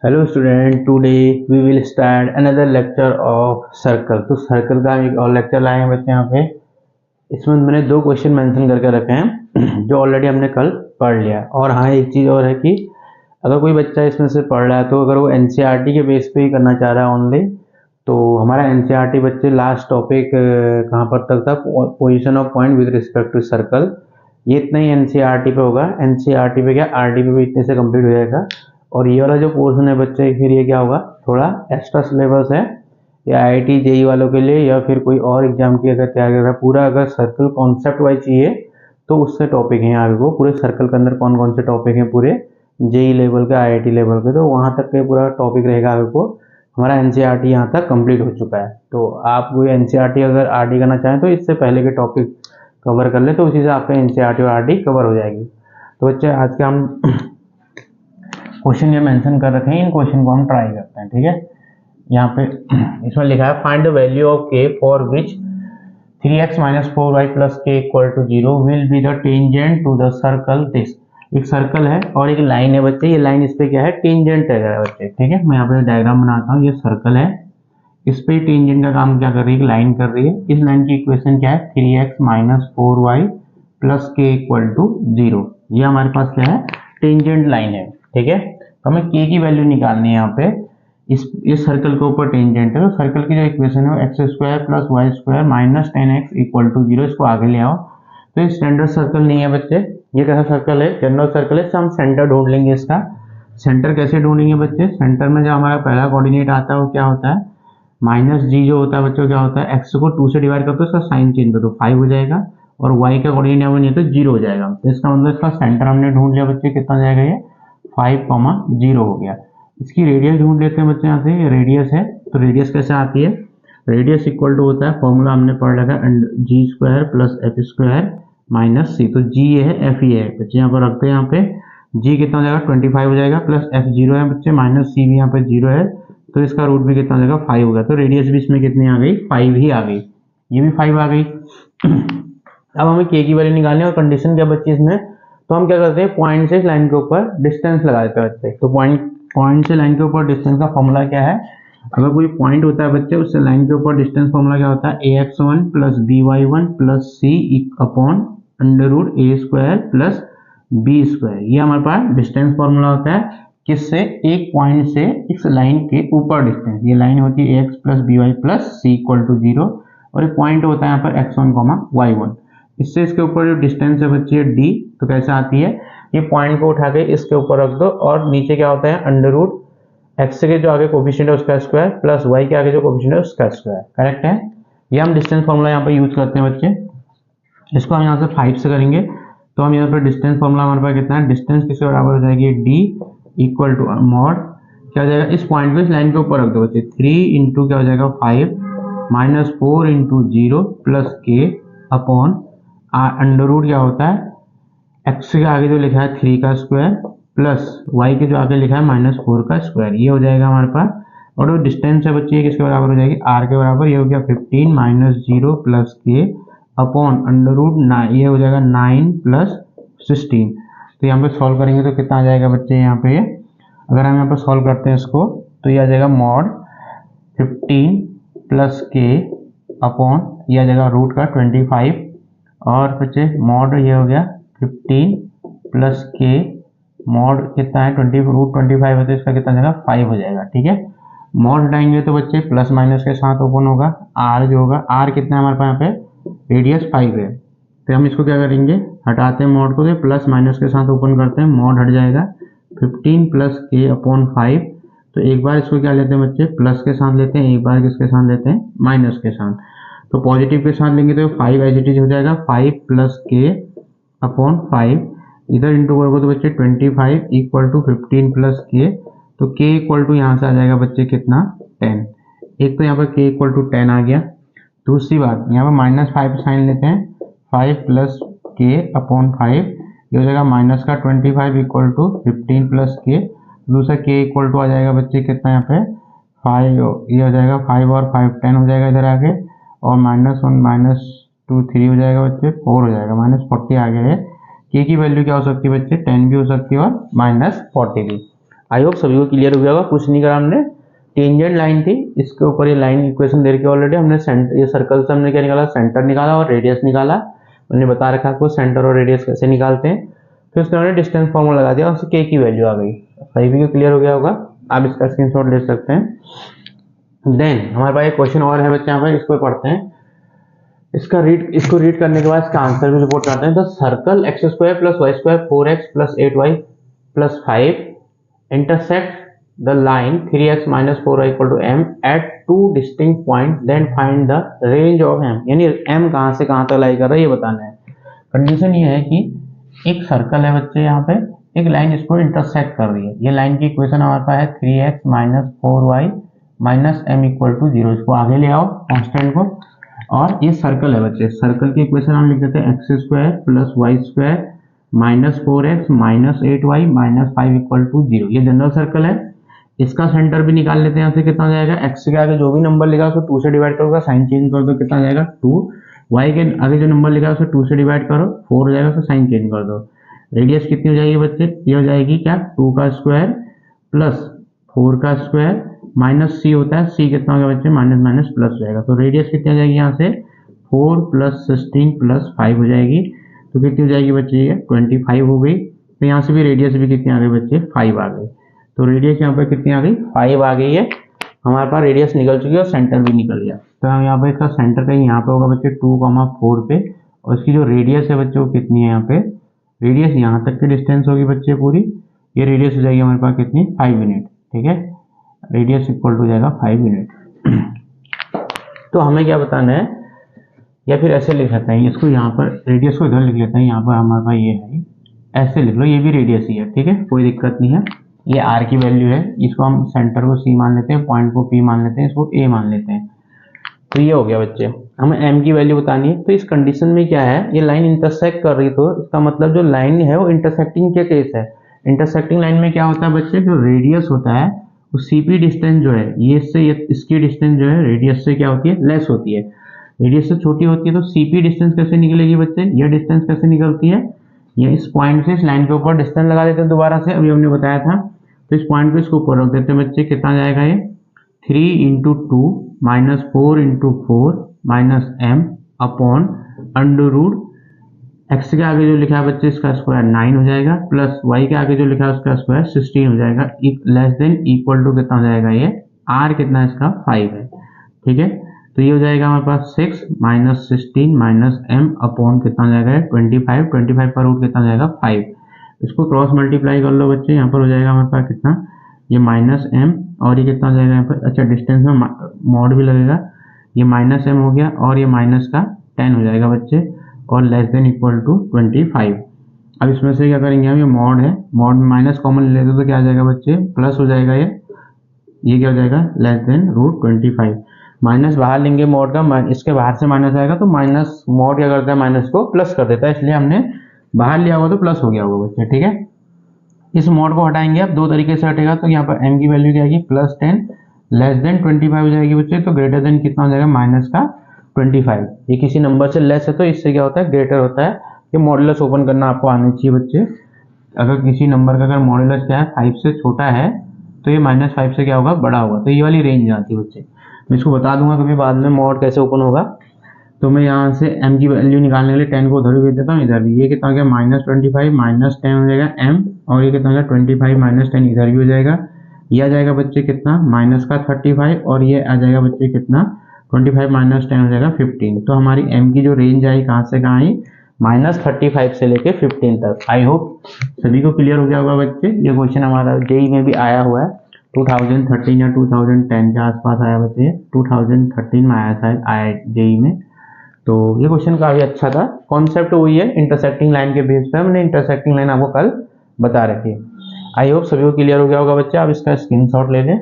Hello student, today we will start another lecture of circle. तो circle का एक और लेक्चर लाए हैं बच्चे यहाँ पे। इसमें मैंने दो क्वेश्चन मेंशन करके रखे हैं जो ऑलरेडी हमने कल पढ़ लिया। और हाँ, एक चीज़ और है कि अगर कोई बच्चा इसमें से पढ़ रहा है तो अगर वो एनसीईआरटी के बेस पे ही करना चाह रहा है ओनली, तो हमारा एनसीईआरटी बच्चे लास्ट टॉपिक कहाँ पर तक था, position of point with respect to circle. ये इतना ही एनसीईआरटी पे होगा। एनसीईआरटी पे क्या, आरटी पे भी इतने से कंप्लीट हो जाएगा। और ये वाला जो पोर्शन है बच्चे, फिर ये क्या होगा, थोड़ा एक्स्ट्रा सिलेबस है या आईआईटी जेई वालों के लिए, या फिर कोई और एग्जाम की अगर तैयारी कर रहा है। पूरा अगर सर्कल कॉन्सेप्ट वाइज चाहिए तो उससे टॉपिक हैं यहाँ को, पूरे सर्कल के अंदर कौन कौन से टॉपिक हैं पूरे जेई लेवल के, आईआईटी लेवल के, तो वहाँ तक के पूरा टॉपिक रहेगा आगे को। हमारा एनसीईआरटी यहाँ तक कंप्लीट हो चुका है। तो आप कोई एनसीईआरटी अगर आरटी करना चाहें तो इससे पहले के टॉपिक कवर कर ले, तो उसी से आपका एनसीईआरटी और आरटी कवर हो जाएगी। तो बच्चे आज के हम क्वेश्चन ये मेंशन कर रखे हैं, इन क्वेश्चन को हम ट्राई करते हैं। ठीक है, यहाँ पे इसमें लिखा है find the value of K for which 3x - 4y + k = 0 will be the tangent to the circle this. एक सर्कल है और एक लाइन है बच्चे, ये लाइन इस पे क्या है, टेंजेंट है बच्चे। ठीक है, मैं यहाँ पे डायग्राम बनाता हूँ। ये सर्कल है, इस पे टेंजेंट का काम क्या कर रही है, लाइन कर रही है। इस लाइन की इक्वेशन क्या है, 3x - 4y + k = 0। ये हमारे पास क्या है, टेंजेंट लाइन है। ठीक है, तो हमें k की वैल्यू निकालनी है यहाँ पे। इस सर्कल के ऊपर टेंजेंट है, तो सर्कल की जो इक्वेशन है वो x² + y² - 10x = 0। इसको आगे ले आओ। तो ये स्टैंडर्ड सर्कल नहीं है बच्चे, ये कैसा सर्कल है, जनरल सर्कल है। इससे हम सेंटर ढूंढ लेंगे। इसका सेंटर कैसे ढूंढेंगे बच्चे, सेंटर में जो हमारा पहला कोऑर्डिनेट आता है वो क्या होता है, -g जो होता है बच्चों, क्या होता है, x को 2 से डिवाइड करते हो, इसका साइन चेंज कर दो, 5 हो जाएगा। और y का कोऑर्डिनेट यहाँ नहीं है तो 0 हो जाएगा। तो इसका मतलब इसका सेंटर हमने ढूंढ लिया बच्चे, कितना हो जाएगा, ये 5,0 हो गया। इसकी रेडियस ढूंढ लेते हैं बच्चे, यहाँ से रेडियस है। तो रेडियस कैसे आती है, रेडियस इक्वल टू होता है, फॉर्मूला हमने पढ़ रखा है, g² + f² - c। तो g ये है, f ये है बच्चे, यहाँ पर रखते हैं। यहाँ पे g कितना हो जाएगा, 25 हो जाएगा, प्लस f 0 है बच्चे, माइनस c भी यहाँ पे 0 है, तो इसका रूट भी कितना हो जाएगा, 5 होगा। तो रेडियस भी इसमें कितनी आ गई, 5 ही आ गई, ये भी 5 आ गई। अब हमें k की वैल्यू निकालनी है और कंडीशन क्या बच्चे इसमें, तो हम क्या करते हैं, पॉइंट से इस लाइन के ऊपर डिस्टेंस लगा देते हैं बच्चे। तो पॉइंट से लाइन के ऊपर डिस्टेंस का फॉर्मूला क्या है, अगर कोई पॉइंट होता है बच्चे, उससे लाइन के ऊपर डिस्टेंस फॉर्मूला क्या होता है, ax1 + by1 + c √a² + b²। ये हमारे पास डिस्टेंस फॉर्मूला होता है, किससे, एक पॉइंट से इस लाइन के ऊपर डिस्टेंस। ये लाइन होती है ax + by + c = 0, और एक पॉइंट होता है यहाँ पर x1, y1। इससे इसके ऊपर जो डिस्टेंस है बच्चे d, तो कैसे आती है, ये पॉइंट को उठा के इसके ऊपर रख दो, और नीचे क्या होता है, √x के जो आगे कोफिशिएंट है उसका स्क्वायर प्लस y के आगे जो कोफिशिएंट है उसका स्क्वायर। करेक्ट है, ये हम डिस्टेंस फॉर्मूला यहाँ पे यूज करते हैं बच्चे। इसको हम यहाँ से 5 से करेंगे, तो हम यहाँ पर डिस्टेंस फॉर्मूला हमारे पास कितना है, डिस्टेंस किसके बराबर हो जाएगी, d = मॉड क्या हो जाएगा, इस पॉइंट को इस लाइन के ऊपर रख दो बच्चे, 3 इंटू क्या हो जाएगा, 5 - 4 इंटू 0 प्लस k अपॉन √ क्या होता है, x के आगे जो लिखा है 3 का स्क्वायर प्लस y के जो आगे लिखा है -4 का स्क्वायर। ये हो जाएगा हमारे पास। और जो डिस्टेंस है बच्चे, ये किसके बराबर हो जाएगी, r के बराबर। ये हो गया 15 - 0 प्लस k अपॉन √9, ये हो जाएगा 9 + 16। तो यहाँ पे सॉल्व करेंगे तो कितना आ जाएगा बच्चे, यहाँ पे अगर हम यहाँ पे सॉल्व करते हैं इसको, तो ये आ जाएगा मॉड 15 + k अपॉन, ये आ जाएगा रूट का 25, और बच्चे मॉड ये हो गया 15 + k मॉड कितना है, 20 √25 है, तो इसका कितना जाएगा, 5 हो जाएगा। ठीक है, मॉड हटाएंगे तो बच्चे प्लस माइनस के साथ ओपन होगा, r जो होगा, r कितना है हमारे पास यहाँ पे, रेडियस 5 है, तो हम इसको क्या करेंगे, हटाते हैं मॉड को, तो प्लस माइनस के साथ ओपन करते हैं, मॉड हट जाएगा, 15 + k अपॉन 5। तो एक बार इसको क्या लेते हैं बच्चे, प्लस के साथ लेते हैं, एक बार किसके साथ लेते हैं, माइनस के साथ। तो पॉजिटिव के साथ लेंगे तो 5 एज इट इज हो जाएगा, 5 + k अपॉन 5, इधर इंटू करोगे तो बच्चे 25 = 15 + k, तो k = यहाँ से आ जाएगा बच्चे कितना, 10। एक तो यहाँ पर k = 10 आ गया। दूसरी बात, यहाँ पर -5 साइन लेते हैं, 5 + k अपॉन 5, ये हो जाएगा माइनस का 25 = 15 + k। दूसरा k = आ जाएगा बच्चे कितना, यहाँ पे 5, ये हो जाएगा 5 और 5 10 हो जाएगा इधर आगे, और -1 - 2 3 हो जाएगा बच्चे, 4 हो जाएगा, -40 आ गया है। k की वैल्यू क्या हो सकती है बच्चे, 10 भी हो सकती है और -40 भी। आई होप सभी को क्लियर हो गया होगा। कुछ नहीं करा हमने, टेंजेंट लाइन थी, इसके ऊपर ये लाइन इक्वेशन दे रखी है ऑलरेडी। हमने सेंटर, ये सर्कल से हमने क्या निकाला, सेंटर निकाला और रेडियस निकाला। मैंने बता रखा आपको सेंटर और रेडियस कैसे निकालते हैं। फिर उसके हमने डिस्टेंस फॉर्मूला लगा दिया और उससे के की वैल्यू आ गई। सभी को क्लियर हो गया होगा, आप इसका स्क्रीनशॉट ले सकते हैं। देन हमारे पास एक क्वेश्चन और है बच्चे, यहाँ पर इसको पढ़ते हैं। इसको रीड करने के बाद इसका आंसर भी रिपोर्ट करते हैं। The circle X square plus Y square 4x plus 8y plus 5 intersect the line 3x minus 4y equal to m at two distinct points, then find the range of m। यानी m कहाँ से कहाँ तक लाई कर रहा है ये बताना है। कंडीशन ये है कि एक सर्कल है बच्चे, यहाँ पे एक लाइन इसको इंटरसेक्ट कर रही है। ये लाइन की इक्वेशन हमारे पास है 3x minus 4y minus m equal to 0। इसको आगे ले आओ कांस्टेंट को, और ये सर्कल है बच्चे। सर्कल की इक्वेशन हम लिख देते हैं X square plus Y square minus 4x minus 8y minus 5 equal to 0। ये जनरल सर्कल है। इसका सेंटर भी निकाल लेते हैं। यहाँ से कितना हो जाएगा, x के आगे जो भी नंबर लिखा है उसको 2 से डिवाइड करोगे, साइन चेंज कर दो, कितना हो जाएगा 2। y के आगे जो नंबर लिखा है उसे 2 से डिवाइड करो, 4 हो जाएगा, उसे साइन चेंज कर दो। रेडियस कितनी हो जाएगी बच्चे, ये हो जाएगी क्या, 2 का स्क्वायर प्लस 4 का स्क्वायर माइनस c होता है, c कितना हो गया बच्चे, माइनस माइनस प्लस हो जाएगा। तो रेडियस कितनी हो जाएगी यहाँ से 4 प्लस 16 प्लस 5 हो जाएगी। तो कितनी हो जाएगी बच्चे, ये 25 हो गई। तो यहाँ से भी रेडियस भी कितनी आ गई बच्चे, 5 आ गई। तो रेडियस यहाँ पर कितनी आ गई, 5 आ गई है। हमारे पास रेडियस निकल चुकी है और सेंटर भी निकल गया। तो हम यहाँ पे इसका सेंटर कहीं यहाँ पे होगा बच्चे 2,4 पे, और इसकी जो रेडियस है बच्चे वो कितनी है, यहाँ पे रेडियस यहाँ तक की डिस्टेंस होगी बच्चे पूरी। ये रेडियस हो जाएगी हमारे पास कितनी, 5 यूनिट। ठीक है, रेडियस इक्वल टू हो जाएगा 5 यूनिट। तो हमें क्या बताना है, या फिर ऐसे लिख लेते हैं इसको, यहाँ पर रेडियस को इधर लिख लेते हैं। यहाँ पर हमारे पास ये है, ऐसे लिख लो, ये भी रेडियस ही है। ठीक है, कोई दिक्कत नहीं है। ये r की वैल्यू है, इसको हम सेंटर को c मान लेते हैं, पॉइंट को p मान लेते हैं, इसको a मान लेते हैं। तो ये हो गया बच्चे, हमें m की वैल्यू बतानी है। तो इस कंडीशन में क्या है, ये लाइन इंटरसेक्ट कर रही, तो इसका मतलब जो लाइन है वो इंटरसेक्टिंग के केस है। इंटरसेक्टिंग लाइन में क्या होता है बच्चे, जो रेडियस होता है वो cp डिस्टेंस जो है ये इससे इसकी डिस्टेंस जो है रेडियस से क्या होती है, लेस होती है, रेडियस से छोटी होती है। तो cp डिस्टेंस कैसे निकलेगी बच्चे, ये डिस्टेंस कैसे निकलती है, ये इस पॉइंट से इस लाइन के ऊपर डिस्टेंस लगा देते हैं दोबारा से, अभी हमने बताया था। तो इस पॉइंट पे इसको ऊपर रख देते हैं बच्चे, कितना जाएगा ये 3 into 2 minus 4 into 4 minus m upon under root X के आगे जो लिखा है बच्चे इसका स्क्वायर 9 हो जाएगा, प्लस y के आगे जो लिखा है उसका स्क्वायर 16 हो जाएगा, लेस देन इक्वल टू कितना हो जाएगा, ये r कितना है इसका 5 है। ठीक है, तो ये हो जाएगा हमारे पास 6 माइनस 16 माइनस m अपॉन कितना हो जाएगा 25 का रूट कितना हो जाएगा 5। इसको क्रॉस मल्टीप्लाई कर लो बच्चे, यहाँ पर हो जाएगा हमारे पास कितना, ये माइनस m और ये कितना हो जाएगा यहाँ पर, अच्छा डिस्टेंस में मॉड भी लगेगा, ये माइनस m हो गया और ये माइनस का 10 हो जाएगा बच्चे, और लेस देन इक्वल टू 25। अब इसमें से क्या करेंगे हम, ये मॉड है, मॉड में माइनस कॉमन ले लेते तो क्या आ जाएगा बच्चे, प्लस हो जाएगा, ये क्या हो जाएगा लेस देन रूट 25। माइनस बाहर लेंगे मॉड का, इसके बाहर से माइनस आएगा तो माइनस मॉड क्या करता है, माइनस को प्लस कर देता है, इसलिए हमने बाहर लिया हुआ तो प्लस हो गया होगा बच्चे। ठीक है, इस मॉड को हटाएंगे अब, दो तरीके से हटेगा। तो यहाँ पर m की वैल्यू क्या आएगी, प्लस 10 लेस देन 25 हो जाएगी बच्चे, तो ग्रेटर देन कितना हो जाएगा, माइनस का 25। ये किसी नंबर से लेस है तो इससे क्या होता है, ग्रेटर होता है। ये मॉडुलस ओपन करना आपको आना चाहिए बच्चे। अगर किसी नंबर का अगर मॉडुलस क्या है 5 से छोटा है तो ये -5 से क्या होगा, बड़ा होगा। तो ये वाली रेंज आती है बच्चे, मैं इसको बता दूंगा कभी बाद में मॉड कैसे ओपन होगा। तो मैं यहाँ से m की वैल्यू निकालने के लिए 10 को उधर भी भेज देता हूँ, इधर भी। ये कितना हो गया -25 माइनस 10 हो जाएगा m, और ये कितना हो गया 25 माइनस 10 इधर भी हो जाएगा। ये आ जाएगा बच्चे कितना, माइनस का 35, और ये आ जाएगा बच्चे कितना 25 माइनस 10 हो जाएगा 15। तो हमारी m की जो रेंज आई कहाँ से कहाँ आई, -35 से लेके 15 तक। आई होप सभी को क्लियर हो गया होगा बच्चे। ये क्वेश्चन हमारा जेई में भी आया हुआ है, 2013 या 2010 के आसपास आया बच्चे, 2013 में आया शायद, आया जेई में। तो ये क्वेश्चन काफी अच्छा था। कॉन्सेप्ट वही है, इंटरसेक्टिंग लाइन के बेस पे हमने इंटरसेक्टिंग लाइन आपको कल बता रखी है। आई होप सभी को क्लियर हो गया होगा बच्चे, आप इसका स्क्रीनशॉट ले लें।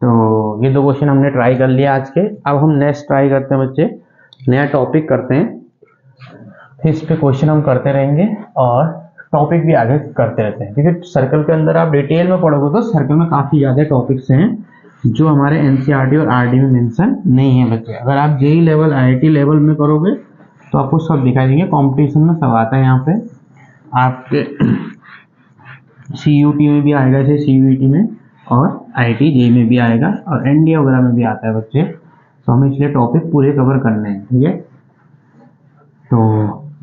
तो ये दो क्वेश्चन हमने ट्राई कर लिया आज के। अब हम नेक्स्ट ट्राई करते हैं बच्चे, नया टॉपिक करते हैं, इस पे क्वेश्चन हम करते रहेंगे और टॉपिक भी आगे करते रहते हैं, क्योंकि सर्कल के अंदर आप डिटेल में पढ़ोगे तो सर्कल में काफी ज्यादा टॉपिक्स हैं जो हमारे एनसीईआरटी और आरडी में मेंशन नहीं है बच्चे। अगर आप जेई लेवल आईआईटी लेवल में करोगे तो आपको सब दिखाई देंगे, कंपटीशन में सब आता है यहाँ पे आपके। CUT में भी आएगा, जैसे CUET में, और IIT JEE में भी आएगा, और NDA वगैरह में भी आता है बच्चे। तो हमें इसलिए टॉपिक पूरे कवर करने हैं, ठीक है। तो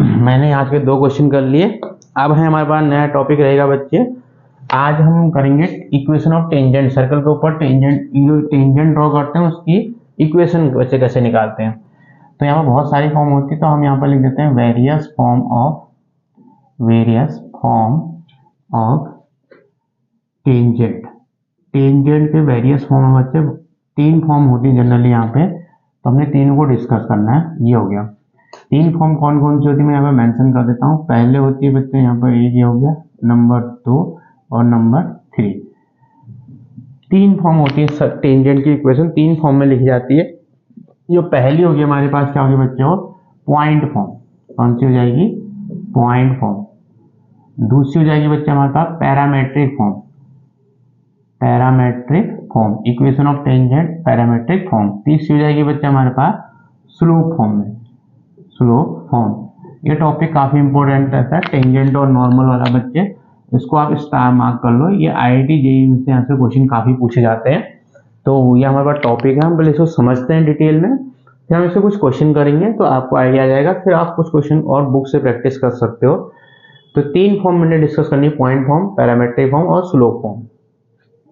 मैंने आज के 2 क्वेश्चन कर लिए। अब है हमारे पास नया टॉपिक रहेगा बच्चे, आज हम करेंगे इक्वेशन ऑफ टेंजेंट। सर्कल के ऊपर टेंजेंट ड्रॉ करते हैं, उसकी इक्वेशन बच्चे कैसे निकालते हैं। तो यहाँ पर बहुत सारी फॉर्म होती है, तो हम यहाँ पर लिख देते हैं various form of tangent. Tangent के वेरियस फॉर्म में बच्चे 3 फॉर्म होती है जनरली यहाँ पे, तो हमने तीनों को डिस्कस करना है। ये हो गया 3 फॉर्म कौन कौन सी होती है, मैं यहाँ पे मेंशन कर देता हूँ। पहले होती है बच्चे यहाँ पर एक, ये हो गया नंबर 2 और नंबर 3। 3 फॉर्म होती है टेंजेंट की इक्वेशन, 3 फॉर्म में लिखी जाती है। जो पहली होगी हमारे पास क्या होगी बच्चे, वो पॉइंट फॉर्म। कौन सी हो जाएगी, पॉइंट फॉर्म। दूसरी हो जाएगी बच्चे हमारे पास parametric form, equation of tangent parametric form. तीसरी हो जाएगी बच्चे हमारे पास स्लोप फॉर्म। ये टॉपिक काफी इंपॉर्टेंट रहता है, टेंजेंट और नॉर्मल वाला बच्चे, इसको आप स्टार मार्क कर लो। ये IIT JEE में से यहाँ से क्वेश्चन काफी पूछे जाते हैं। तो ये हमारे पास टॉपिक है, हम पहले इसको समझते हैं डिटेल में, फिर हम इससे कुछ क्वेश्चन करेंगे तो आपको आइडिया आ जाएगा, फिर आप कुछ क्वेश्चन और बुक से प्रैक्टिस कर सकते हो। तो 3 फॉर्म मैंने डिस्कस करनी, पॉइंट फॉर्म, पैरामेट्रिक फॉर्म और स्लोप फॉर्म।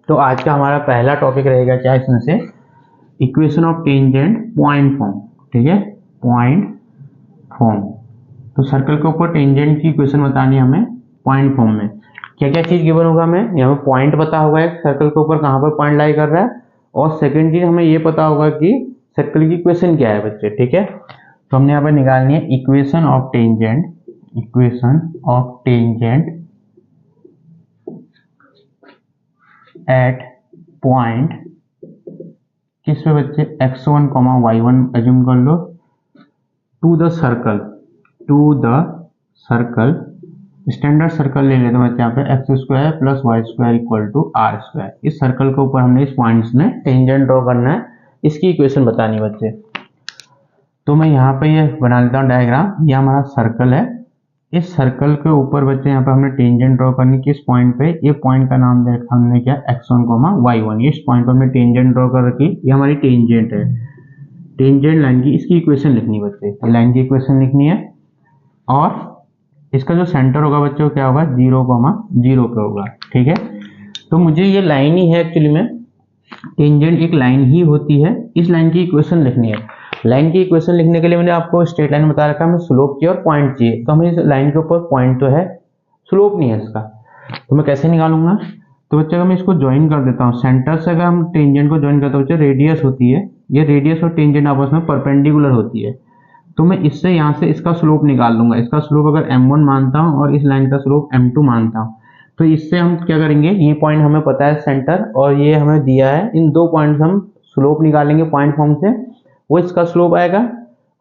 तो आज का हमारा पहला टॉपिक रहेगा क्या, इसमें से equation of tangent point form, ठीक है, पॉइंट फॉर्म। तो सर्कल के ऊपर टेंजेंट की इक्वेशन बतानी है हमें पॉइंट फॉर्म में। क्या क्या चीज गिवन होगा हमें, यहाँ पे पॉइंट पता होगा एक सर्कल के ऊपर कहाँ पर पॉइंट लाई कर रहा है, और सेकंड चीज हमें ये पता होगा कि सर्कल की इक्वेशन क्या है बच्चे, ठीक है। तो हमने यहाँ पे निकालनी है equation of tangent at point, किस पे बच्चे, x1, y1 एज्यूम कर लो, to the circle, standard circle ले लेते हैं बच्चे यहाँ पे, x² plus y² equal to r²। इस सर्कल के ऊपर हमने इस पॉइंट्स में टेंजेंट ड्रॉ करना है, इसकी इक्वेशन बतानी है बच्चे। तो मैं यहाँ पे ये बना लेता हूँ डायग्राम। ये हमारा सर्कल है, इस सर्कल के ऊपर बच्चे यहाँ पे हमने टेंजेंट ड्रॉ करनी, किस पॉइंट पे, ये पॉइंट का नाम दे रखा हमने क्या, x1, y1। इस पॉइंट पर हमने टेंजेंट ड्रॉ कर रखी, ये हमारी टेंजेंट है, टेंजेंट लाइन की, इसकी इक्वेशन लिखनी है बच्चे, लाइन की इक्वेशन लिखनी है। और इसका जो सेंटर होगा बच्चों क्या होगा, 0,0 पे होगा, ठीक है। तो मुझे ये लाइन ही है एक्चुअली में, टेंजेंट एक लाइन ही होती है, इस लाइन की इक्वेशन लिखनी है। लाइन की इक्वेशन लिखने के लिए मैंने आपको स्ट्रेट लाइन बता रखा है, हमें स्लोप चाहिए और पॉइंट चाहिए। तो हमें इस लाइन के ऊपर पॉइंट तो है, स्लोप नहीं है इसका, तो मैं कैसे निकालूंगा। तो बच्चे अगर मैं इसको ज्वाइन कर देता हूँ, सेंटर से अगर हम टेंजेंट को ज्वाइन करते हैं बच्चे, रेडियस होती है, ये रेडियस और टेंजेंट आपस में परपेंडिकुलर होती है। तो मैं इससे यहाँ से इसका स्लोप निकाल लूंगा। इसका स्लोप अगर m1 मानता हूँ और इस लाइन का स्लोप m2 मानता हूँ, तो इससे हम क्या करेंगे, ये पॉइंट हमें पता है सेंटर, और ये हमें दिया है, इन 2 पॉइंट्स हम स्लोप निकालेंगे पॉइंट फॉर्म से, वो इसका स्लोप आएगा।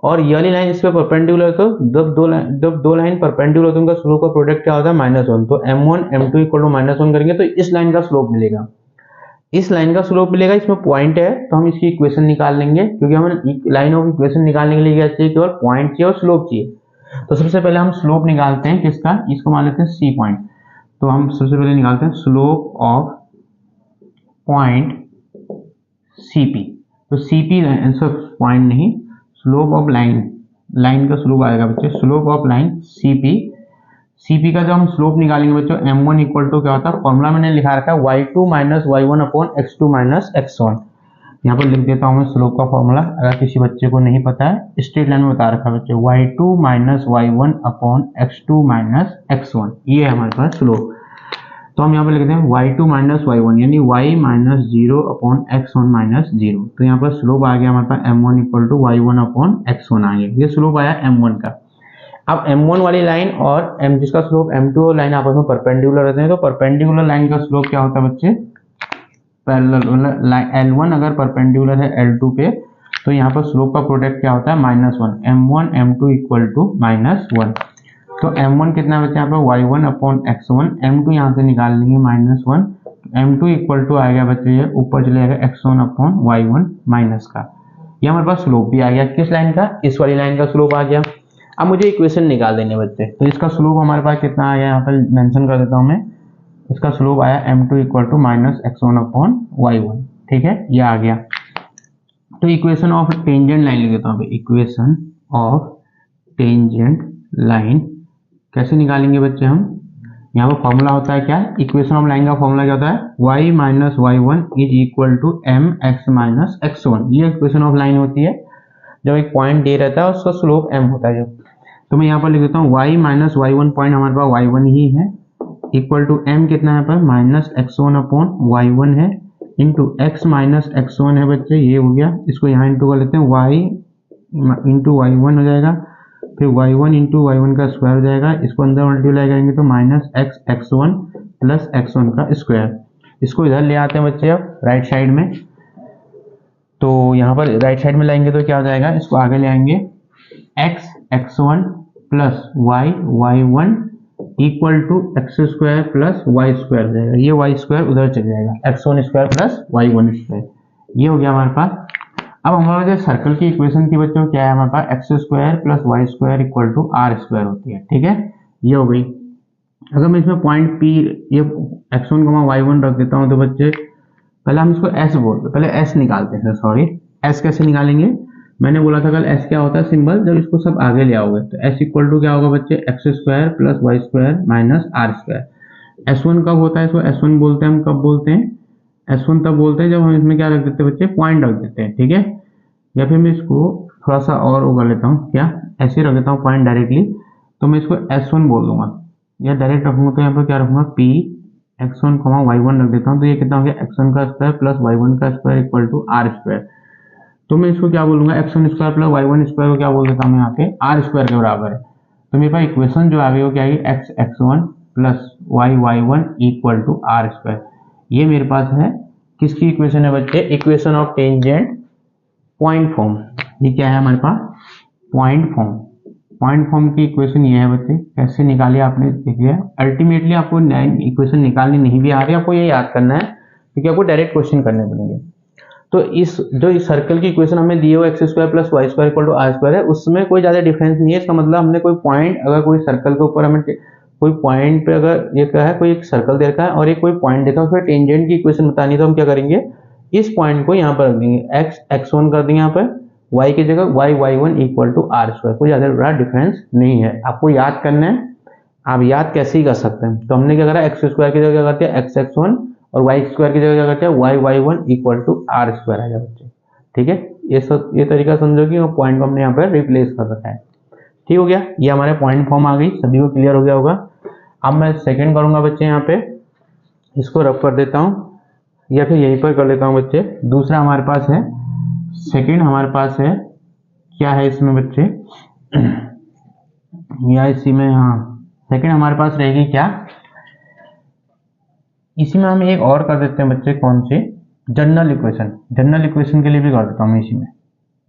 और ये वाली लाइन इस पर परपेंडिकुलर, तो जब दो लाइन परपेंडिकुलर होती है उनका स्लोप का प्रोडक्ट क्या होता है, -1। तो m1 m2 इक्वल टू -1 करेंगे तो इस लाइन का स्लोप मिलेगा, इस लाइन का स्लोप मिलेगा, इसमें पॉइंट है तो हम इसकी इक्वेशन निकाल लेंगे, क्योंकि हमें लाइन ऑफ इक्वेशन निकालने के लिए क्या चाहिए, केवल पॉइंट चाहिए और स्लोप चाहिए। तो सबसे पहले हम स्लोप निकालते हैं किसका, इसको मान लेते हैं C पॉइंट। तो हम सबसे पहले निकालते हैं स्लोप ऑफ पॉइंट CP। तो CP पॉइंट नहीं, स्लोप ऑफ लाइन का स्लोप आएगा बच्चे, स्लोप ऑफ लाइन CP का जब हम स्लोप निकालेंगे बच्चों, m1 इक्वल टू क्या होता है, फॉर्मूला मैंने लिखा रखा है y2 minus y1 upon x2 minus x1। यहाँ पर लिख देता हूँ मैं स्लोप का फॉर्मूला, अगर किसी बच्चे को नहीं पता है, स्ट्रेट लाइन में बता रखा है बच्चे, y2 minus y1 upon x2 minus x1, ये है हमारे पास स्लोप। तो हम यहाँ पर लिखते हैं y2 माइनस y1 यानी y minus 0 upon x1 minus 0। तो यहाँ पर स्लोप आ गया हमारे पास m1 equal to y1 upon x1 आ गया, ये स्लोप आया m1 का। अब m1 वाली लाइन और जिसका स्लोप m2 लाइन आपस में परपेंडिकुलर रहते हैं, तो परपेंडिकुलर लाइन का स्लोप क्या होता है बच्चे, पैरेलल L1 अगर परपेंडिकुलर है L2 पे, तो यहाँ पर स्लोप का प्रोडक्ट क्या होता है, -1, m1 m2 इक्वल टू -1। तो m1 कितना बच्चे यहाँ पर y1 अपॉन x1, m2 यहाँ से निकाल लेंगे -1, m2 इक्वल टू आएगा बच्चे, ये ऊपर चले जाएगा x1 अपॉन y1 माइनस का। ये हमारे पास स्लोप भी आ गया, किस लाइन का, इस वाली लाइन का स्लोप आ गया। अब मुझे इक्वेशन निकाल देंगे बच्चे, तो इसका स्लोप हमारे पास कितना आ गया, यहाँ पर मेंशन कर देता हूँ मैं, इसका स्लोप आया m2 equal to minus x1 upon y1। ठीक है, ये आ गया। तो इक्वेशन ऑफ टेंजेंट लाइन लिख देता हूँ, इक्वेशन ऑफ टेंजेंट लाइन कैसे निकालेंगे बच्चे हम? यहाँ पर फॉर्मूला होता है क्या? इक्वेशन ऑफ लाइन का फॉर्मूला क्या होता है? y minus y1 is equal to mx minus x1। ये इक्वेशन ऑफ लाइन होती है जब एक पॉइंट दे रहता है उसका स्लोप m होता है जब। तो मैं यहाँ पर लिख देता हूँ y माइनस y1, पॉइंट हमारे पास y1 ही है, इक्वल टू m कितना है पर माइनस x1 अपॉन y1 है, इंटू x माइनस x1 है बच्चे, ये हो गया। इसको यहाँ इंटू कर लेते हैं, y इंटू y1 हो जाएगा, फिर y1 इंटू y1 का स्क्वायर हो जाएगा, इसको अंदर मल्टीप्लाई करेंगे तो माइनस x1 प्लस x1 का स्क्वायर। इसको इधर ले आते हैं बच्चे अब राइट साइड में, तो यहाँ पर राइट साइड में लाएंगे तो क्या हो जाएगा? इसको आगे ले आएंगे, x1 plus y1 equal to X square plus Y square हो जाएगा। ये वाई स्क्वायर उधर चल जाएगा, x1 square plus y1 square, ये हो गया हमारे पास। अब हमारे जो सर्कल की इक्वेशन थी बच्चों, क्या है हमारे पास? X square plus Y square equal to are square होती है। ठीक है, ये हो गई। अगर मैं इसमें पॉइंट P ये x1 y1 रख देता हूँ तो बच्चे पहले हम इसको s बोलते हैं, पहले s निकालते हैं। सॉरी, s कैसे निकालेंगे? मैंने बोला था कल s क्या होता है सिंबल, जब इसको सब आगे ले आओगे तो s इक्वल टू क्या होगा बच्चे? X square plus Y square minus R square. s1 कब होता है? इसको s1 बोलते हैं हम। कब बोलते हैं? s1 तब बोलते हैं जब हम इसमें क्या रख देते हैं बच्चे? पॉइंट रख देते हैं। ठीक है, या फिर मैं इसको थोड़ा सा और वो कर लेता हूँ, क्या ऐसे रख देता हूँ पॉइंट डायरेक्टली, तो मैं इसको s1 बोल दूंगा, या डायरेक्ट रखूंगा तो यहाँ पर क्या रखूंगा? p x1 y1 रख देता हूँ, तो ये कितना हो गया? x1 का स्क्वायर प्लस y1 का square equal to are square. तो मैं इसको क्या बोलूंगा? x1 square plus y1 square को क्या बोल देता हूँ यहाँ पे? आर स्क्वायर के बराबर है। तो मेरे पास इक्वेशन जो आ गई वो क्या है? x1 plus y1 equal to are square. ये मेरे पास है किसकी इक्वेशन है बच्चे? Equation of tangent point form. ये क्या है हमारे पास? Point form. पॉइंट फॉर्म की इक्वेशन ये है बच्चे, कैसे निकाली आपने देख लिया। अल्टीमेटली आपको इक्वेशन निकालनी नहीं भी आ रही, आपको ये याद करना है क्योंकि आपको डायरेक्ट क्वेश्चन करने पड़ेंगे। तो इस जो इस सर्कल की इक्वेशन हमें दी हो X square plus Y square equal to are square है, उसमें कोई ज्यादा डिफरेंस नहीं है। इसका मतलब हमने कोई पॉइंट, अगर कोई सर्कल के ऊपर हमें कोई पॉइंट पे अगर ये क्या है, कोई एक सर्कल दे रखा है और एक कोई पॉइंट देखा, उसमें टेंजेंट की इक्वेशन बतानी है तो हम क्या करेंगे? इस पॉइंट को यहाँ पर रख देंगे, x1 कर देंगे यहाँ पर, y की जगह y1 equal to are square. कोई ज्यादा बड़ा डिफरेंस नहीं है, आपको याद करना है। आप याद कैसे ही कर सकते हैं। तो हमने क्या करा? एक्स स्क्वायर की जगह क्या करते हैं? x1 और वाई स्क्वायर की जगह क्या करते हैं? y1 equal to are square आ गया बच्चे। ठीक है, ये तरीका समझो कि वो पॉइंट को हमने यहाँ पर रिप्लेस कर रखा है। ठीक हो गया, ये हमारे पॉइंट फॉर्म आ गई, सभी को क्लियर हो गया होगा। अब मैं सेकंड करूंगा बच्चे, यहाँ पे इसको रफ कर देता हूँ या फिर यहीं पर कर लेता हूँ बच्चे। दूसरा हमारे पास है, सेकंड हमारे पास है, क्या है इसमें बच्चे? या इसी में, हाँ सेकंड हमारे पास रहेगी क्या? इसी में हम एक और कर देते हैं बच्चे, कौन सी? General equation. जनरल इक्वेशन के लिए भी कर देता हूँ इसी में,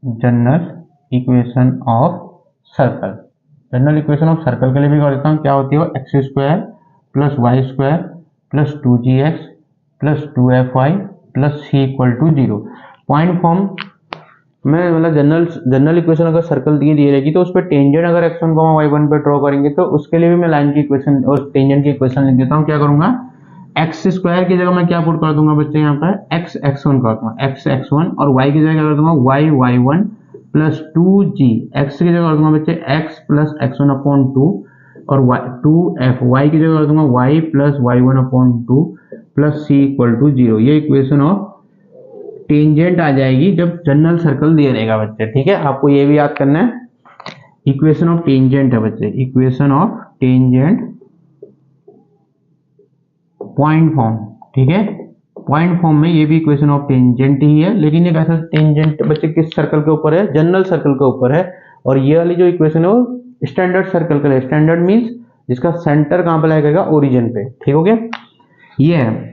general equation of circle. General equation of circle के लिए भी कर देता हूँ। क्या होती है? X square plus Y square plus 2gx plus 2fy plus C equal to 0। Point form में मतलब जनरल इक्वेशन अगर सर्कल दिए रहेगी तो उस पर टेंजेंट अगर x1 y1 पे ड्रॉ करेंगे तो उसके लिए भी मैं लाइन की इक्वेशन और टेंजेंट की इक्वेशन लिख देता हूँ। क्या करूंगा? एक्स स्क्वायर की जगह मैं क्या पुट कर दूंगा बच्चे? यहाँ पर x1 कर दूंगा, x1, और y की जगह क्या कर दूंगा? y1 plus 2g। x की जगह कर दूंगा बच्चे x प्लस x1 अपॉन 2, और 2f। y की जगह कर दूंगा y plus y1 upon 2 plus C equal to 0। ये इक्वेशन ऑफ टेंजेंट आ जाएगी जब जनरल सर्कल दिया रहेगा बच्चे। ठीक है, आपको ये भी याद करना है, इक्वेशन ऑफ टेंजेंट है बच्चे, equation of tangent point form. ठीक है, पॉइंट फॉर्म में ये भी इक्वेशन ऑफ टेंजेंट ही है, लेकिन ये कैसा टेंजेंट बच्चे किस सर्कल के ऊपर है? जनरल सर्कल के ऊपर है। और ये वाली जो इक्वेशन है वो स्टैंडर्ड सर्कल के लिए, स्टैंडर्ड मीन्स जिसका सेंटर कहां पर लगेगा? ओरिजिन पे। ठीक हो गया, ये है।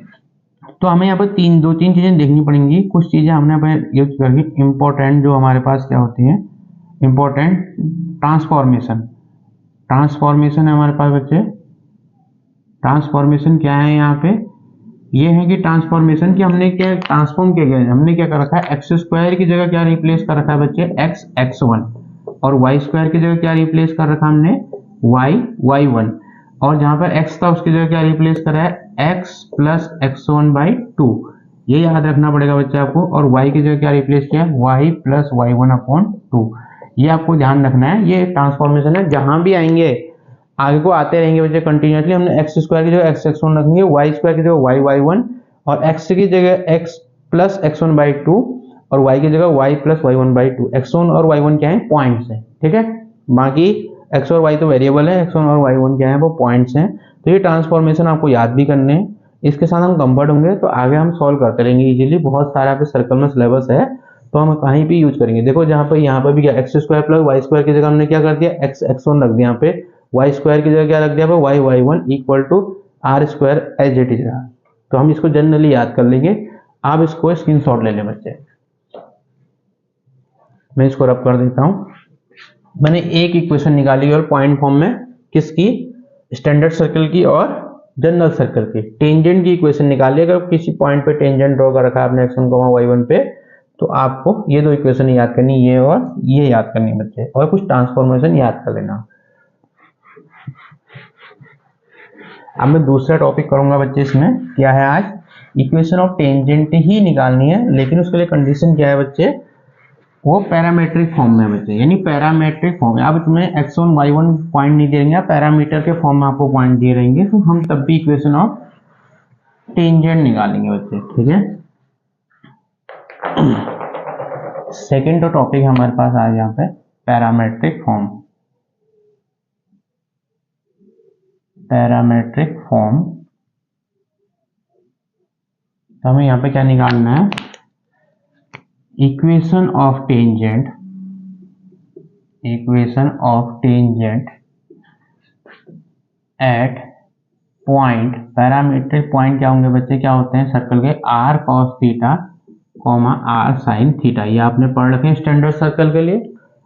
तो हमें यहाँ पर दो तीन चीजें देखनी पड़ेंगी। कुछ चीजें हमने यहाँ पर यूज करके इंपॉर्टेंट जो हमारे पास क्या होती है? Important transformation. ट्रांसफॉर्मेशन है हमारे पास बच्चे। ट्रांसफॉर्मेशन क्या है यहाँ पे? ये है कि ट्रांसफॉर्मेशन की हमने क्या ट्रांसफॉर्म किया गया, हमने क्या कर रखा है? एक्स स्क्वायर की जगह क्या रिप्लेस कर रखा है बच्चे? x1, और वाई स्क्वायर की जगह क्या रिप्लेस कर रखा हमने? y1, और जहां पर x था उसकी जगह क्या रिप्लेस करा है? x प्लस x1/2, ये याद रखना पड़ेगा बच्चे आपको। और y की जगह क्या रिप्लेस किया, y प्लस y1/2, ये आपको ध्यान रखना है। ये ट्रांसफॉर्मेशन है, जहां भी आएंगे आगे को आते रहेंगे बच्चे कंटिन्यूसली। हमने एक्स स्क्वायर की जगह x1 रखेंगे, y स्क्वायर की जगह y1, और x की जगह x प्लस x1/2, और y की जगह y प्लस y1/2। x1 और y1 क्या है, पॉइंट्स है, ठीक है। बाकी x और y तो वेरिएबल है, x1 और y1 क्या है, वो पॉइंट्स हैं। तो ये ट्रांसफॉर्मेशन आपको याद भी करने हैं, इसके साथ हम कंफर्ट होंगे तो आगे हम सॉल्व करते रहेंगे इजीली। बहुत सारा पे सर्कल में सिलेबस है, तो हम कहीं भी यूज करेंगे। देखो जहाँ पे यहाँ पे भी क्या, X square plus Y square की जगह हमने क्या कर दिया, x1 रख दिया यहाँ पे, वाई स्क्वायर की जगह क्या रख दिया, y1 equal to are square as it is रहा। तो हम इसको जनरली याद कर लेंगे। आप इसको स्क्रीनशॉट ले लें बच्चे, मैं इसको रब कर देता हूँ। मैंने एक इक्वेशन निकाली और पॉइंट फॉर्म में, किसकी, स्टैंडर्ड सर्कल की और जनरल सर्कल की। टेंजेंट की इक्वेशन निकाली, अगर किसी पॉइंट पे टेंजेंट ड्रॉ कर रखा है आपने x1, y1 पे, तो आपको ये दो इक्वेशन याद करनी, ये और ये याद करनी बच्चे, और कुछ ट्रांसफॉर्मेशन याद कर लेना। अब मैं दूसरा टॉपिक करूंगा बच्चे, इसमें क्या है आज, इक्वेशन ऑफ टेंजेंट ही निकालनी है, लेकिन उसके लिए कंडीशन क्या है बच्चे, वो पैरामीट्रिक फॉर्म में बच्चे, यानी पैरामीट्रिक फॉर्म में। अब तुम्हें x1 y1 पॉइंट नहीं दे रहेंगे, पैरामीटर के फॉर्म में आपको पॉइंट दिए रहेंगे, तो हम तब भी इक्वेशन ऑफ टेंजेंट निकालेंगे बच्चे, ठीक है। सेकेंड तो टॉपिक हमारे पास आ यहाँ पे पैरामीट्रिक फॉर्म। पैरामीट्रिक फॉर्म, तो हमें यहाँ पे क्या निकालना है, equation of tangent, equation of tangent at point, parametric point क्या होंगे बच्चे, क्या होते हैं, सर्कल के r cos theta, r sin theta. ये आपने पढ़ रखे हैं स्टैंडर्ड सर्कल के लिए,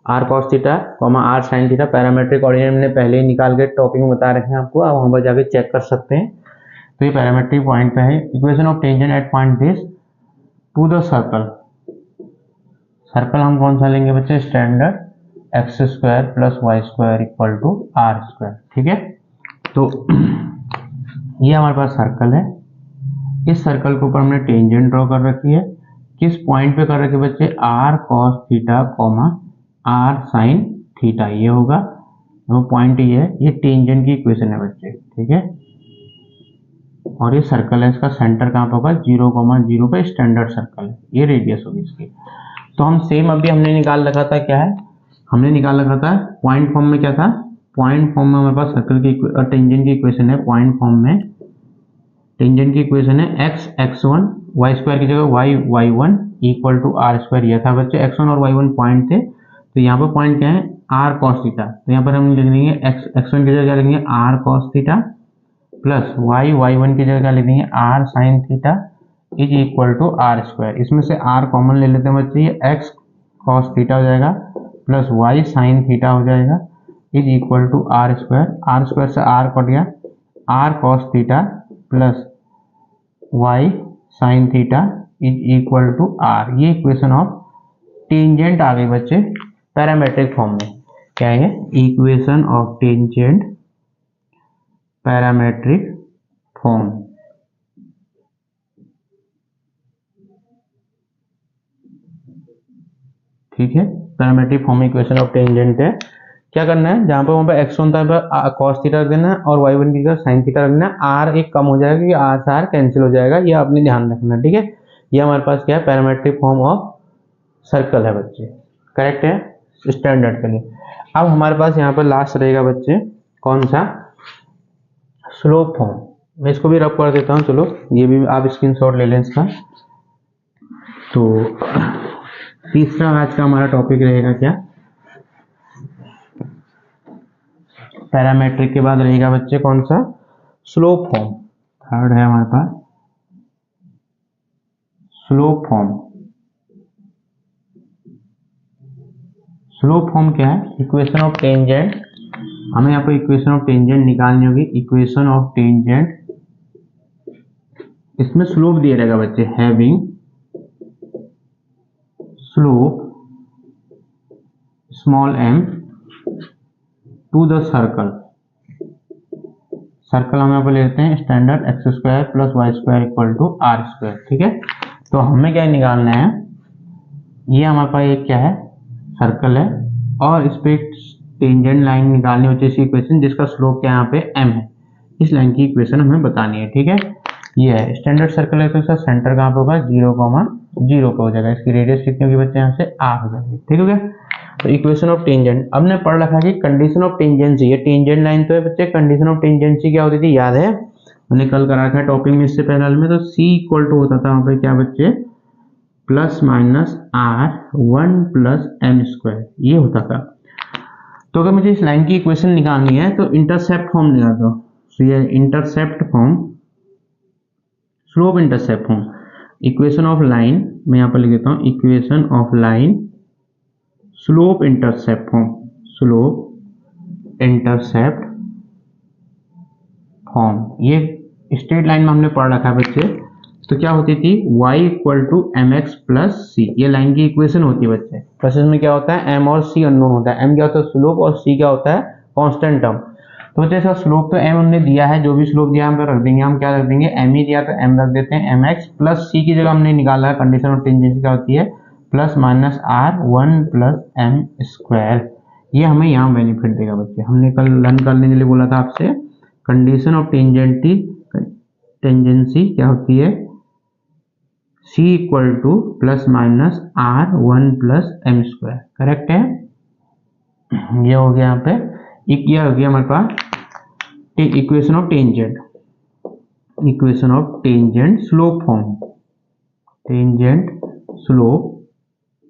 r cos theta, r sin theta. Parametric ordinate हमने पहले ही निकाल के टॉपिक में बता रखे हैं आपको, आप वहां पर जाके चेक कर सकते हैं। तो ये पैरामीट्रिक पॉइंट पे है, equation of tangent at point this to the circle. Circle हम कौन सा लेंगे बच्चे, standard X square plus Y square equal to are square, ठीक है। तो ये हमारे पास सर्कल है, इस सर्कल के ऊपर हमने टेंजेंट ड्रॉ कर रखी है, किस पॉइंट पे कर रखी है बच्चे, r cos theta, r sin theta, ये होगा वो पॉइंट, ये है, ये टेंजेंट की इक्वेशन है बच्चे, ठीक है। और ये सर्कल है, इसका सेंटर कहाँ पे होगा, 0,0 पे स्टैंडर्ड सर्कल है, ये रेडियस होगी इसकी। तो हम सेम अभी हमने निकाल रखा था, क्या है, हमने निकाल रखा था पॉइंट फॉर्म में, क्या था, पॉइंट फॉर्म में हमारे पास सर्कल की टेंजेंट की इक्वेशन है, पॉइंट फॉर्म में टेंजेंट की इक्वेशन है x1, y स्क्वायर की जगह y1 equal to are square. यह था बच्चे, x1 और y1 पॉइंट थे, तो यहाँ पर पॉइंट क्या है, r cos थीटा। तो यहाँ पर हम लिख देंगे x1 की जगह क्या लिखेंगे, r cos theta, plus y1 की जगह क्या लिख देंगे, r sin theta is equal to are square. इसमें से r कॉमन ले लेते हैं बच्चे, ये x cos थीटा हो जाएगा प्लस y sin थीटा हो जाएगा is equal to are square से r कट गया, r cos theta plus y sin theta is equal to r। ये इक्वेशन ऑफ टेंजेंट आ गई बच्चे पैरामीट्रिक फॉर्म में। क्या है, equation of tangent parametric form. ठीक है, parametric form equation of tangent है। क्या करना है, जहां पर वहां पर x1 था पर cos थीटा रख देना और y1 की जगह sin थीटा रख देना, r एक कम हो जाएगा क्योंकि r से r कैंसिल हो जाएगा, ये आपने ध्यान रखना, ठीक है। ये हमारे पास क्या है, पैरामीट्रिक फॉर्म ऑफ सर्कल है बच्चे, करेक्ट है स्टैंडर्ड के लिए। अब हमारे पास यहाँ पर लास्ट रहेगा बच्चे, कौन सा, स्लोप फॉर्म। मैं इसको भी रब कर देता हूँ, चलो ये भी आप स्क्रीनशॉट ले लें इसका। तो तीसरा आज का हमारा टॉपिक रहेगा क्या, पैरामीट्रिक के बाद रहेगा बच्चे कौन सा, स्लोप फॉर्म। थर्ड है हमारे पास स्लोप फॉर्म। स्लोप फॉर्म क्या है, इक्वेशन ऑफ टेंजेंट, हमें यहाँ पर इक्वेशन ऑफ टेंजेंट निकालनी होगी, इक्वेशन ऑफ टेंजेंट, इसमें स्लोप दिया रहेगा बच्चे, having slope small m to the circle, circle हम यहाँ पर लेते हैं standard X square plus Y square equal to are square, ठीक है। तो हमें क्या निकालना है, ये हमारे पास एक क्या है सर्कल है और इस पे टेंजेंट लाइन निकालनी होती है इसी इक्वेशन जिसका स्लोप क्या यहाँ पे m है, इस लाइन की इक्वेशन हमें बतानी है, ठीक है। ये है स्टैंडर्ड सर्कल है तो इसका सेंटर कहाँ पे होगा 0,0 पे हो जाएगा, इसकी रेडियस कितनी होगी बच्चे यहाँ से r हो जाएगी, ठीक हो गया। तो इक्वेशन ऑफ टेंजेंट हमने पढ़ रखा है कि कंडीशन ऑफ टेंजेंसी, ये टेंजेंट लाइन तो है बच्चे, कंडीशन ऑफ टेंजेंसी क्या होती थी याद है, मैंने कल करा रखा है टॉपिक में इससे पहले में। तो c इक्वल टू होता था वहां पे क्या बच्चे plus minus r 1 plus m square, ये होता था। तो अगर मुझे इस लाइन की इक्वेशन निकालनी है तो इंटरसेप्ट फॉर्म निकाल दो, तो ये intercept form, slope intercept form, equation of line मैं यहाँ पर लिख देता हूँ equation of line slope intercept form, slope intercept form. ये स्ट्रेट लाइन में हमने पढ़ रखा है बच्चे, तो क्या होती थी y equal to m x plus c, ये लाइन की इक्वेशन होती है बच्चे। बस इसमें क्या होता है m और c अननोन होता है, m क्या होता है स्लोप और c क्या होता है कांस्टेंट टर्म। तो बच्चे इसका स्लोप तो m हमने दिया है, जो भी स्लोप दिया हम रख देंगे, हम क्या रख देंगे m ही दिया तो m रख देते हैं, एम एक्स प्लस c की जगह हमने निकाला है कंडीशन ऑफ टेंजेंसी क्या होती है plus minus r 1 plus m square, ये हमें यहाँ बेनिफिट देगा बच्चे। हमने कल लर्न करने के लिए बोला था आपसे कंडीशन ऑफ टेंजेंसी क्या होती है c equal two plus minus r 1 plus m square, correct है। ये हो गया यहाँ पे ये हो गया हमारे पास equation of tangent, equation of tangent slope form, tangent slope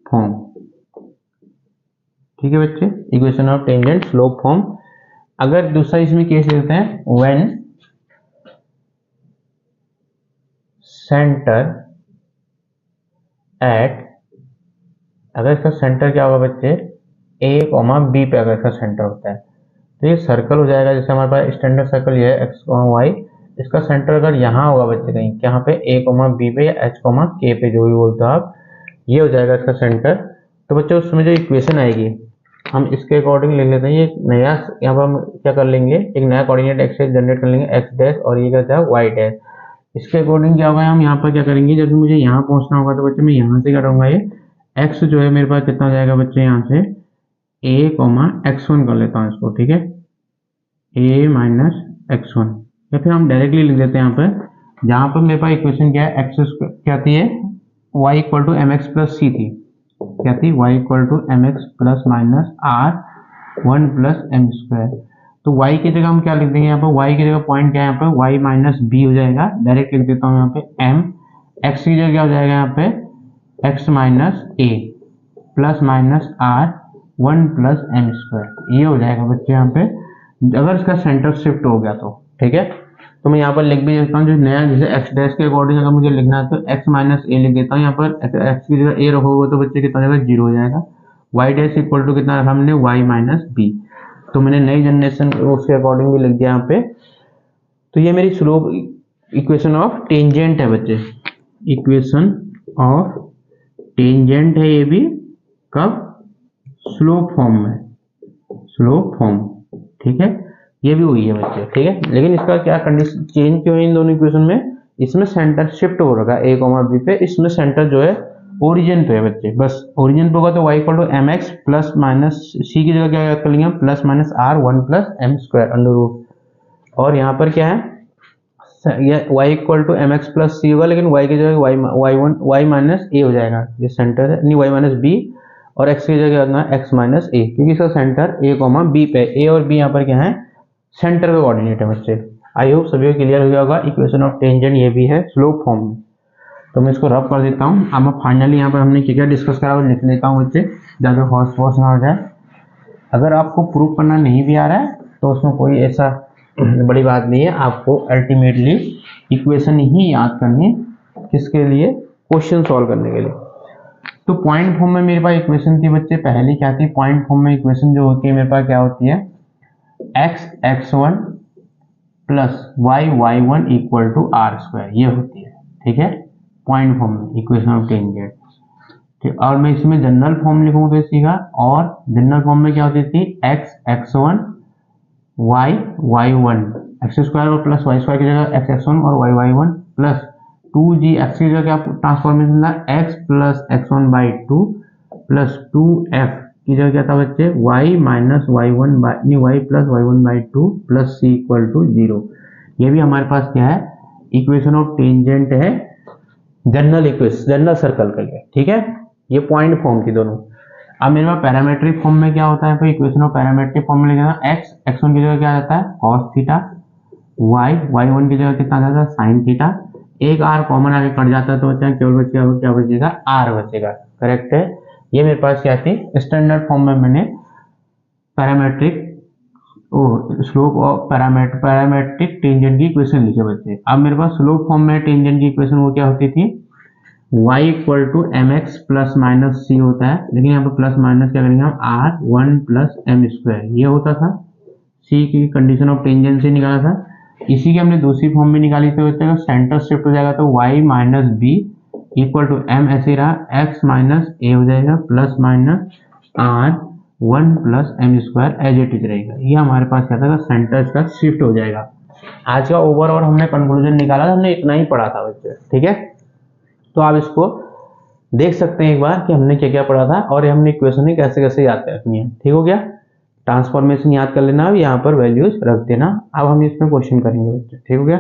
form, ठीक है बच्चे, equation of tangent slope form. अगर दूसरा इसमें केस लेते हैं व्हेन सेंटर एट, अगर इसका सेंटर क्या होगा बच्चे a, b पे अगर इसका सेंटर होता है तो ये सर्कल हो जाएगा, जैसे हमारे पास स्टैंडर्ड सर्कल ये है x, y, इसका सेंटर अगर यहाँ होगा बच्चे कहीं यहाँ पे a, b पे या h, k पे जो भी बोलते हो आप, ये हो जाएगा इसका सेंटर। तो बच्चे उसमें जो इक्वेशन आएगी हम इसके अकॉर्डिंग लिख लेते हैं, ये नया यहाँ पर हम क्या कर लेंगे एक नया कोऑर्डिनेट एक्स जनरेट कर लेंगे x डैश और ये क्या है y डैश, इसके अकॉर्डिंग क्या होगा हम यहाँ पर क्या करेंगे जब मुझे यहाँ पहुंचना होगा तो बच्चे मैं यहाँ से करूँगा ये x जो है मेरे पास कितना हो जाएगा बच्चे यहाँ से a, x1 कर लेता हूँ इसको, ठीक है a माइनस x1, या फिर हम डायरेक्टली लिख देते हैं यहाँ पर, जहाँ पर मेरे पास इक्वेशन क्या है x क्या थी है y equal to m x plus c थी, क्या थी y equal to m x plus minus r 1 plus m square. तो y की जगह हम क्या लिख देंगे यहाँ पर, y की जगह पॉइंट क्या है यहाँ पर y माइनस b हो जाएगा, डायरेक्ट लिख देता हूँ यहाँ पे m, x की जगह क्या हो जाएगा यहाँ पे x minus a plus minus r 1 plus m square, ये हो जाएगा बच्चे यहाँ पे अगर इसका सेंटर शिफ्ट हो गया तो, ठीक है। तो मैं यहाँ पर लिख भी देता हूँ जो नया, जैसे x डैश के अकॉर्डिंग अगर मुझे लिखना है तो x माइनस a लिख देता हूँ, यहाँ पर x की जगह a रखोगे तो बच्चे कितना हो जाएगा 0 हो जाएगा, y डैश इक्वल टू कितना रखा हमने y माइनस b, तो मैंने नई जनरेशन उसके अकॉर्डिंग भी लिख दिया यहाँ पे। तो ये मेरी स्लोप इक्वेशन ऑफ टेंजेंट है बच्चे, इक्वेशन ऑफ टेंजेंट है, ये भी कब स्लोप फॉर्म में, स्लोप फॉर्म, ठीक है, ये भी हुई है बच्चे, ठीक है। लेकिन इसका क्या कंडीशन चेंज क्यों है इन दोनों इक्वेशन में, इसमें सेंटर शिफ्ट हो रखा है a, b पे, इसमें सेंटर जो है ओरिजिन पे है बच्चे, बस ओरिजिन पे होगा तो y equal to m x plus minus सी की जगह क्या याद कर लेंगे plus minus r 1 plus m square under root, और यहाँ पर क्या है ये y equal to m x plus c होगा, लेकिन y की जगह y माइनस a हो जाएगा, ये सेंटर है नहीं y माइनस b, और x की जगह करना है x माइनस a, क्योंकि इसका सेंटर a, b पे, a और b यहाँ पर क्या है सेंटर का कोऑर्डिनेट है बच्चे। आई होप सभी को क्लियर हो गया होगा, इक्वेशन ऑफ टेंजेंट ये भी है स्लोप फॉर्म में। तो मैं इसको रब कर देता हूँ, अब मैं फाइनली यहाँ पर हमने क्या क्या डिस्कस करा वो लिख लेता हूँ बच्चे, ज़्यादा हॉस वॉस ना हो जाए। अगर आपको प्रूव करना नहीं भी आ रहा है तो उसमें कोई ऐसा बड़ी बात नहीं है, आपको अल्टीमेटली इक्वेशन ही याद करनी किसके लिए, क्वेश्चन सॉल्व करने के लिए। तो पॉइंट फॉर्म में मेरे पास इक्वेशन थी बच्चे, पहली क्या थी पॉइंट फॉर्म में इक्वेशन जो होती है मेरे पास क्या होती है x x1 plus y y1 equal to are square, ये होती है, ठीक है पॉइंट फॉर्म में इक्वेशन ऑफ टेंजेंट, ठीक। और मैं इसमें जनरल फॉर्म लिखूंगा तो सीखा, और जनरल फॉर्म में क्या होती थी x x1 y y1 x square और प्लस वाई स्क्वायर की जगह एक्स एक्स वन और y Y one plus 2g x की जगह क्या ट्रांसफॉर्मेशन था x plus x one by two plus 2f की जगह क्या था बच्चे y minus y one by नहीं y plus y one by two plus C equal to 0। ये भी हमारे पास क्या है इक्वेशन ऑफ टेंजेंट है जनरल इक्वेशन जनरल सर्कल के लिए, ठीक है। ये पॉइंट फॉर्म थी दोनों। अब मेरे पास पैरामेट्रिक फॉर्म में क्या होता है भाई इक्वेशन ऑफ पैरामेट्रिक फॉर्म में लिखना एक्स एक्स वन की जगह क्या आता है cos theta Y Y one की जगह कितना आता है साइन थीटा एक आर कॉमन आगे कट जाता है तो बच्चा केवल बचेगा क्या बचेगा आर बचेगा। करेक्ट है। ये मेरे पास क्या थी स्टैंडर्ड फॉर्म में मैंने parametric slope of parametric tangent की इक्वेशन लिखे बच्चे। अब मेरे पास स्लोप फॉर्म में टेंजेंट की इक्वेशन वो क्या होती थी y equal to m x plus minus c होता है, लेकिन यहाँ पे प्लस माइनस क्या करेंगे हम R one plus M square ये होता था सी की कंडीशन ऑफ टेंजेंट से निकाला था। इसी की हमने दूसरी फॉर्म में निकाली थी तो सेंटर शिफ्ट हो जाएगा तो y minus B equal to M ऐसे रहा x माइनस ए हो जाएगा plus minus R one plus M square as it is रहेगा। ये हमारे पास क्या था सेंटर का शिफ्ट हो जाएगा। आज का ओवरऑल हमने कंक्लूजन निकाला था, हमने इतना ही पढ़ा था बच्चे, ठीक है। तो आप इसको देख सकते हैं एक बार कि हमने क्या क्या पढ़ा था और हमने इक्वेशन कैसे कैसे याद रखनी है। ठीक हो गया। ट्रांसफॉर्मेशन याद कर लेना, अब यहाँ पर वैल्यूज रख देना। अब हम इसमें क्वेश्चन करेंगे बच्चे, ठीक हो गया।